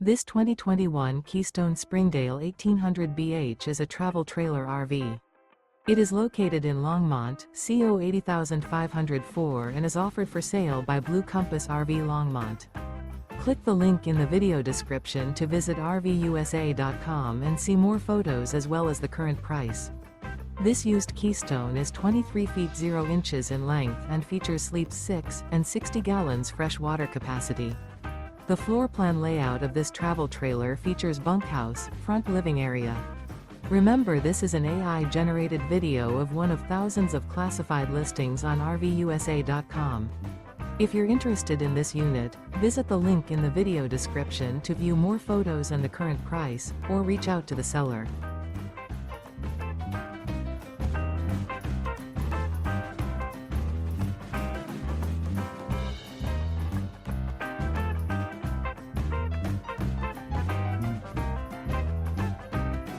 This 2021 Keystone Springdale 1800 BH is a travel trailer RV. It is located in Longmont, CO 80504 and is offered for sale by Blue Compass RV Longmont. Click the link in the video description to visit RVUSA.com and see more photos as well as the current price. This used Keystone is 23 feet 0 inches in length and features sleeps 6 and 60 gallons fresh water capacity. The floor plan layout of this travel trailer features bunkhouse, front living area. Remember, this is an AI-generated video of one of thousands of classified listings on RVUSA.com. If you're interested in this unit, visit the link in the video description to view more photos and the current price, or reach out to the seller.